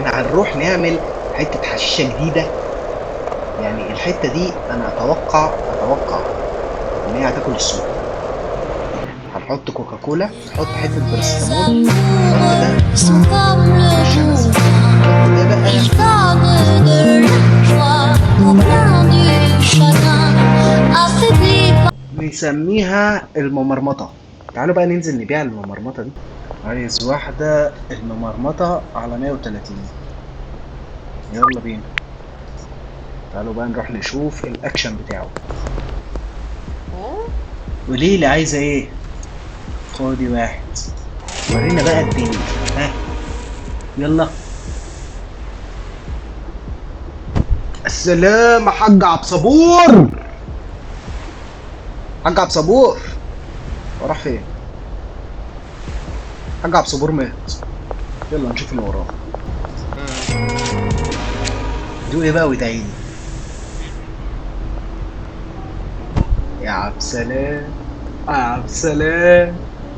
احنا هنروح نعمل حته حشيشه جديده. يعني الحته دي انا اتوقع ان هي هتاكل السوق. هنحط كوكاكولا، نحط حته باراسيتامول، نحط ده الشمس، نحط ده بقى نسميها الممرمطه. تعالوا بقى ننزل نبيع الممرمطه دي. عايز واحده الممرمطه على 130. يلا بينا، تعالوا بقى نروح نشوف الاكشن بتاعه. قولي لي عايزه ايه؟ خدي واحد، ورينا بقى الدنيا. ها، يلا. السلام يا حاج عبد صبور. حاج عبد صبور راح فين؟ حاج عبد صبور مات. يلا نشوف اللي وراه. دوق ايه بقى وادعيلي يا عبد سلام. يا عبد سلام.